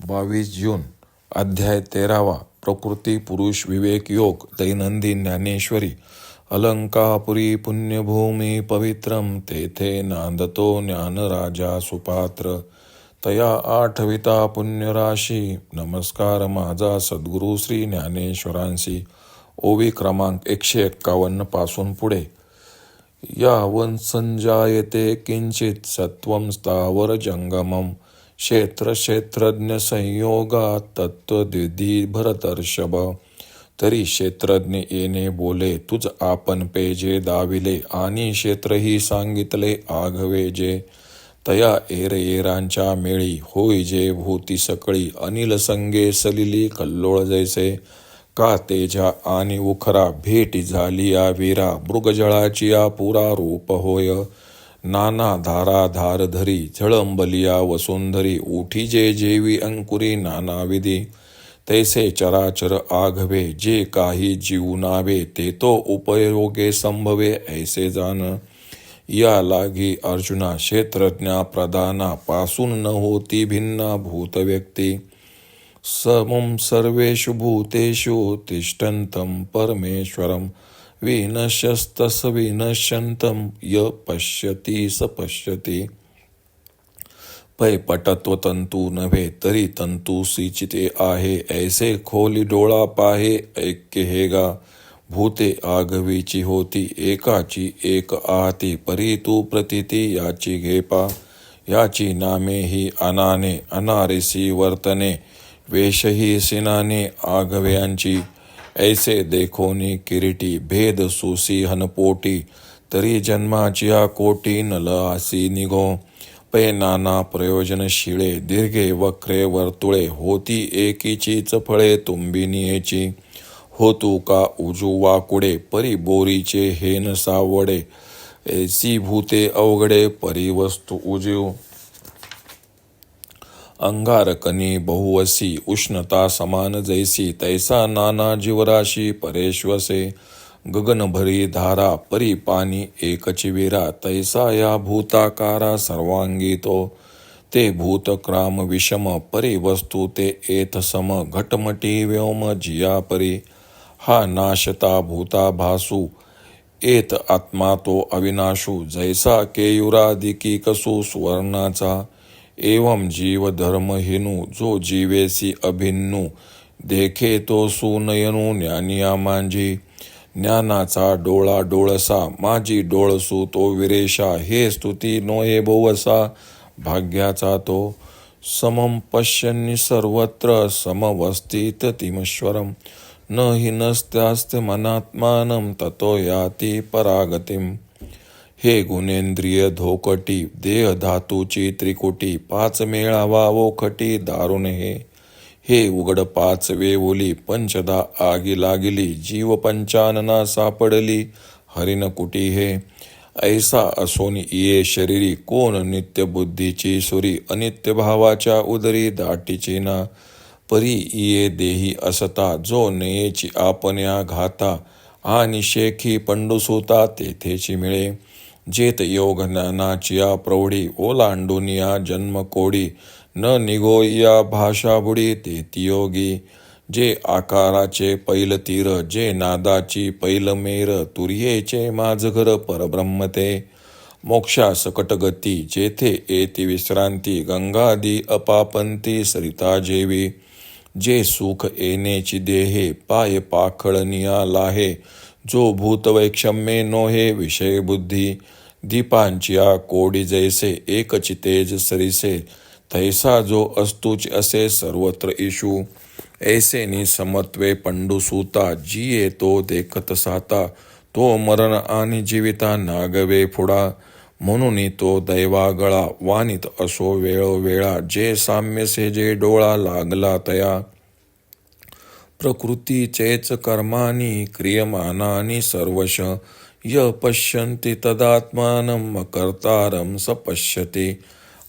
22 जून. अध्याय 13वा. प्रकृती पुरुष विवेक योग. दैनंदिन ज्ञानेश्वरी. अलंकापुरी पुण्यभूमी पवित्रम, तेथे नांदतो ज्ञानराजा सुपात्र. तया आठविता पुण्यराशी, नमस्कार माझा सद्गुरू श्री ज्ञानेश्वरांसी. ओवी क्रमांक 151 पासून पुढे. यावन् संजायते किंचित सत्वं स्थावर जंगमम, क्षेत्र क्षेत्रज्ञ संयोगात तत्वद्विधी भरतर्षभ. तरी क्षेत्रज्ञ येणे बोले, तुझ आपण पेजे दाविले, आणि क्षेत्रही सांगितले आघवे जे. तया एरएरांच्या मेळी, होय जे भूती सकळी. अनिल संगे सलिली कल्लोळ जैसे, का तेजा आणि उखरा. भेटी झाली या वीरा, मृगजळाची या पुरा रूप होय. नाना धारा धारधरी, झळंबलिया वसुंधरी. उठी जे जेवी अंकुरी नानाविधी, तैसे चराचर आघवे. जे काही जीवनावे, ते तो उपयोगे संभवे ऐसे जाण. या लागी अर्जुना क्षेत्रज्ञा प्रधाना, पासून न होती भिन्ना भूत व्यक्ती. समं सर्वेषु भूतेषु तिष्ठन्तं परमेश्वरं, विनश्यस्तस विनश्यन्तं य पश्यति स पश्यति. पै पटत्व तंतू नव्हे, तरी तंतू सिचिते आहे. ऐसे खोली डोळा पाहे, ऐक्य हे गा. भूते आघवीची होती, एकाची एक आहाती. परी तू प्रतिती याची घेपा. याची नामे ही अनाने, अनारिसी वर्तने. वेशही सिनाने आघव्यांची. ऐसे देखोनी किरीटी, भेद सुसी हनपोटी. तरी जन्माची या कोटी, नल आसी निघो. पै नाना प्रयोजनशिळे, दीर्घे वक्रे वर्तुळे. होती एकीचीच फळे तुंबिनीची, होतू का उजू वाकुडे. परी बोरीचे हेन सावडे, ऐसी भूते अवघडे. परी वस्तू उजीव अंगारकनी बहुवसी, उष्णता समान जैसी. तैसा नाना जीवराशी परेश्वसे, गगनभरी धारा. परी पाणी एकची विरा, तैसा या भूताकारा सर्वांगी तो. ते भूतक्राम विषम, परी वस्तू ते एत सम. घटमटी व्योम जिया परी, हा नाशता भूता भासू. एत आत्मा तो अविनाशू, जैसा केयुरादिकी कसू सुवर्णाचा. एवं जीव धर्म हिनू, जो जीवेसी अभिन्नू. देखे तो सुनयनू ज्ञानिया माझी. ज्ञानाचा डोळा डोळसा, माझी डोळसू तो विरेशा. हे स्तुती नोहे बोवसा, भाग्याचा तो. समं पश्यन्नि सर्वत्र समवस्थित तिमश्वरम. न हि नस्त्यास्ते मनात्मानं, ततो याति परागतिम. हे गुणेंद्रिय धोकटी, देह धातूची त्रिकुटी. पाच मेळावा ओखटी दारुण हे. हे उघड पाच वेवोली, पंचदा आगी लागिली. जीव पंचानना सापडली, हरिणकुटी हे. ऐसा असोनी ये शरीरी, कोण नित्य बुद्धीची सुरी. अनित्य भावाच्या उदरी दाटीची ना. परी ये देही असता, जो नयेची आपण्या घाता. आणि शेखी पंडुसुता तेथेची मिळे. जेत योग ज्ञानाची या प्रौढी, ओलांडून या जन्म कोडी. न निघो या भाषा बुडी, तेती योगी. जे आकाराचे पैल तीर, जे नादाची पैल मेर. तुर्येचे माझ घर परब्रह्म ते. मोक्षा सकट गती, जेथे येती विश्रांती. गंगादी अपापंती सरिता जेवी. जे सुख येण्याची देहे, पाय पाखळनिया लाहे. जो भूतवैक्षम्ये नोहे विषय बुद्धी. दीपांचिया कोडी जैसे, एकची तेज सरिसे. तैसा जो अस्तुच असे सर्वत्र ईशू. ऐसे निसमत्वे पंडुसूता, जिये तो देखत साता. तो मरण आणि जीविता नागवे फुडा. म्हणून तो दैवागळा, वानित असो वेळोवेळा. जे साम्य से जे डोळा लागला तया. प्रकृतीचेच कर्मानी क्रियमानानी सर्वश. य पश्यन्ति तदात्मानं कर्तारं स पश्यति.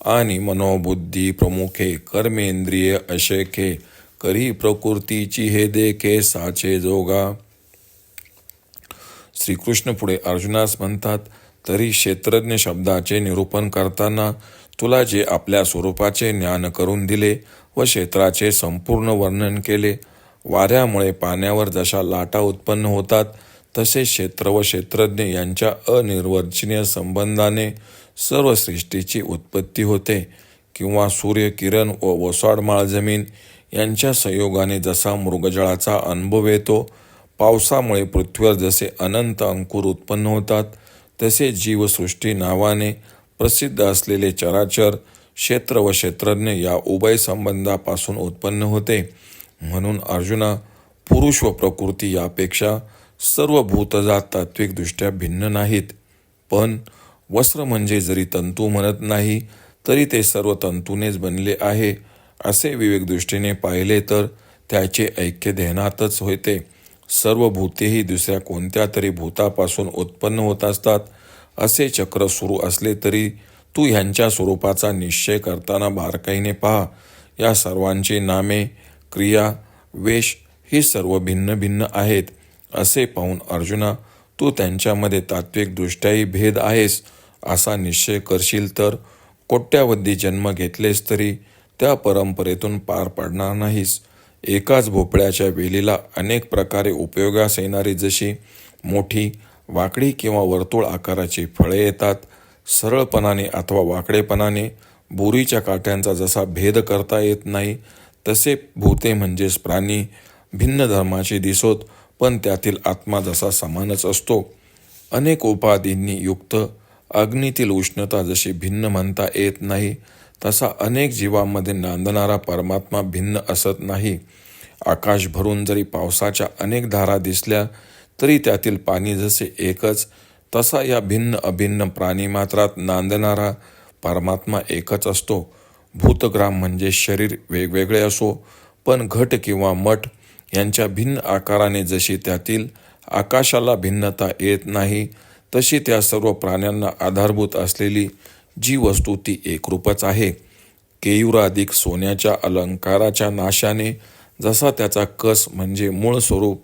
आणि मनोबुद्धी प्रमुखे, कर्मेंद्रिय अशेखे. करी प्रकृतीची हे देखे, साचे जोगा. श्रीकृष्ण पुढे अर्जुनास म्हणतात, तरी क्षेत्रज्ञ शब्दाचे निरूपण करताना तुला जे आपल्या स्वरूपाचे ज्ञान करून दिले, व क्षेत्राचे संपूर्ण वर्णन केले. वाऱ्यामुळे पाण्यावर जशा लाटा उत्पन्न होतात तसे क्षेत्र व क्षेत्रज्ञ यांच्या अनिर्वचनीय संबंधाने सर्व सृष्टीची उत्पत्ती होते. किंवा सूर्यकिरण व ओसाडमाळ जमीन यांच्या संयोगाने जसा मृगजळाचा अनुभव येतो, पावसामुळे पृथ्वीवर जसे अनंत अंकुर उत्पन्न होतात, तसे जीवसृष्टी नावाने प्रसिद्ध असलेले चराचर क्षेत्र व क्षेत्रज्ञ या उभय संबंधापासून उत्पन्न होते. म्हणून अर्जुना, पुरुष व प्रकृती यापेक्षा सर्व भूतजात तात्विकदृष्ट्या भिन्न नाहीत. पण वस्त्र म्हणजे जरी तंतू म्हणत नाही तरी ते सर्व तंतूनेच बनले आहे असे विवेकदृष्टीने पाहिले तर त्याचे ऐक्य ध्यानातच होते. सर्व भूतेही दुसऱ्या कोणत्या तरी भूतापासून उत्पन्न होत असतात असे चक्र सुरू असले तरी तू ह्यांच्या स्वरूपाचा निश्चय करताना बारकाईने पहा. या सर्वांची नामे, क्रिया, वेश ही सर्व भिन्न भिन्न आहेत असे पाहून अर्जुना, तू त्यांच्यामध्ये तात्विकदृष्ट्याही भेद आहेस असा निश्चय करशील तर कोट्यावधी जन्म घेतलेस तरी त्या परंपरेतून पार पडणार नाहीस. एकाच भोपळ्याच्या वेलीला अनेक प्रकारे उपयोगास येणारी जशी मोठी, वाकडी किंवा वर्तुळ आकाराची फळे येतात, सरळपणाने अथवा वाकडेपणाने बोरीच्या काट्यांचा जसा भेद करता येत नाही, तसे भूते म्हणजेच प्राणी भिन्न धर्माचे दिसोत, पण त्यातील आत्मा जसा समानच असतो. अनेक उपाधींनी युक्त अग्नीतील उष्णता जशी भिन्न म्हणता येत नाही, तसा अनेक जीवांमध्ये नांदणारा परमात्मा भिन्न असत नाही. आकाश भरून जरी पावसाच्या अनेक धारा दिसल्या तरी त्यातील पाणी जसे एकच, तसा या भिन्न अभिन्न प्राणीमात्रात नांदणारा परमात्मा एकच असतो. भूतग्राम म्हणजे शरीर वेगवेगळे असो, पण घट किंवा मठ यांच्या भिन्न आकाराने जशी त्यातील आकाशाला भिन्नता येत नाही, तशी त्या सर्व प्राण्यांना आधारभूत असलेली जी वस्तू ती एकरूपच आहे. केयुराधिक सोन्याच्या अलंकाराच्या नाशाने जसा त्याचा कस म्हणजे मूळ स्वरूप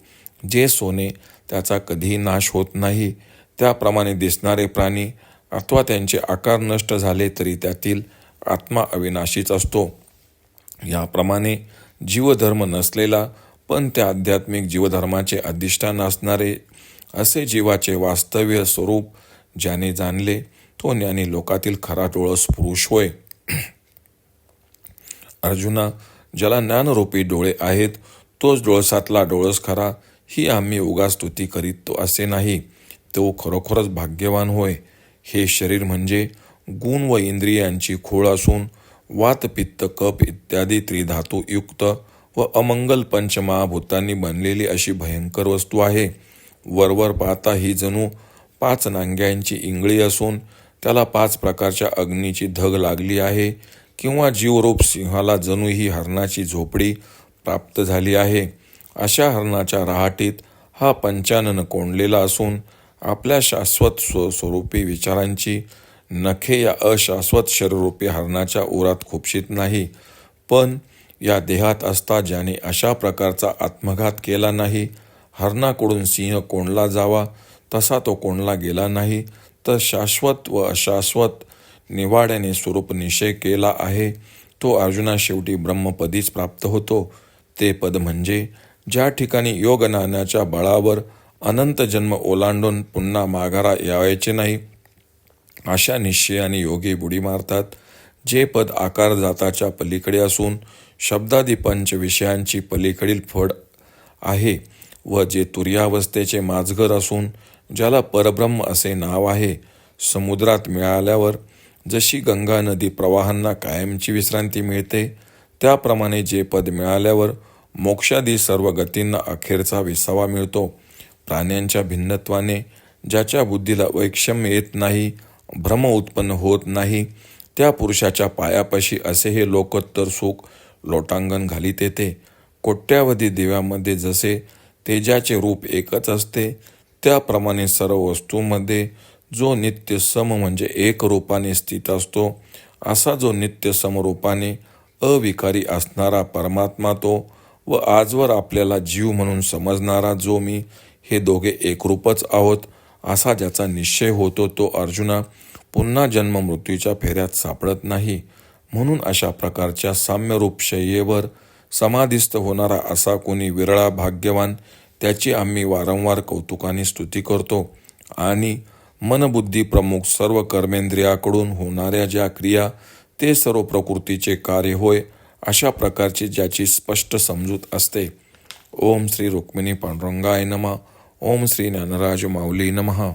जे सोने त्याचा कधीही नाश होत नाही, त्याप्रमाणे दिसणारे प्राणी अथवा त्यांचे आकार नष्ट झाले तरी त्यातील आत्मा अविनाशीच असतो. याप्रमाणे जीवधर्म नसलेला पण त्या आध्यात्मिक जीवधर्माचे अधिष्ठान असणारे असे जीवाचे वास्तव्य स्वरूप ज्याने जाणले तो ज्ञानी लोकातील खरा डोळस पुरुष होय. अर्जुना, ज्याला ज्ञानरूपी डोळे आहेत तोच डोळसातला डोळस खरा, ही आम्ही उगाच स्तुती करीतो असे नाही. तो खरोखरच भाग्यवान होय. हे शरीर म्हणजे गुण व इंद्रियांची खोळ असून वात, पित्त, कफ इत्यादी त्रिधातुयुक्त व अमंगल पंचमहाभूतांनी बनलेली अशी भयंकर वस्तू आहे. वरवर पाहता ही जणू 5 नांग्यांची इंगळी असून त्याला 5 प्रकारच्या अग्नीची धग लागली आहे, किंवा जीवरूप सिंहाला जणू ही हरणाची झोपडी प्राप्त झाली आहे. अशा हरणाच्या रहाटीत हा पंचानन कोंडलेला असून आपल्या शाश्वत स्वरूपी विचारांची नखे या अशाश्वत शरीररूपी हरणाच्या उरात खुपशीत नाही. पण या देहात असता ज्याने अशा प्रकारचा आत्मघात केला नाही, हरणाकडून सिंह कोंडला जावा तसा तो कोंडला गेला नाही, तर शाश्वत व अशाश्वत निवाड्याने स्वरूप निश्चय केला आहे, तो अर्जुना शेवटी ब्रह्मपदीच प्राप्त होतो. ते पद म्हणजे ज्या ठिकाणी योगज्ञानाच्या बळावर अनंत जन्म ओलांडून पुन्हा माघारा यावायचे नाही, अशा निश्चयाने योगी बुडी मारतात. जे पद आकार जाताच्या पलीकडे असून शब्दादी पंच विषयांची पलीकडील फड आहे व जे तुर्यावस्थेचे माजगर असून ज्याला परब्रह्म असे नाव आहे, समुद्रात मिळाल्यावर जशी गंगा नदी प्रवाहांना कायमची विश्रांती मिळते, त्याप्रमाणे जे पद मिळाल्यावर मोक्षादी सर्व गतींना अखेरचा विसावा मिळतो. प्राण्यांच्या भिन्नत्वाने ज्याच्या बुद्धीला वैषम्य येत नाही, भ्रम उत्पन्न होत नाही, त्या पुरुषाच्या पायापाशी असे हे लोकोत्तर सुख लोटांगण घालीत येते. कोट्यावधी दिव्यामध्ये जसे तेजाचे रूप एकच असते, त्याप्रमाणे सर्व वस्तूंमध्ये जो नित्य सम म्हणजे एक रूपाने स्थित असतो, असा जो नित्य समरूपाने अविकारी असणारा परमात्मा तो व आजवर आपल्याला जीव म्हणून समजणारा जो मी, हे दोघे एकरूपच आहोत असा ज्याचा निश्चय होतो, तो अर्जुना पुन्हा जन्म मृत्यूच्या फेऱ्यात सापडत नाही. म्हणून अशा प्रकारच्या साम्यरूप शय्येवर समाधिस्थ होणारा असा कोणी विरळा भाग्यवान, त्याची आम्ही वारंवार कौतुकाने स्तुती करतो. आणि मनबुद्धी प्रमुख सर्व कर्मेंद्रियाकडून होणाऱ्या ज्या क्रिया ते सर्व प्रकृतीचे कार्य होय, अशा प्रकारची ज्याची स्पष्ट समजूत असते. ओम श्री रुक्मिणी पांडुरंगाय नमः. ओम श्री ज्ञानराज माऊली नमः.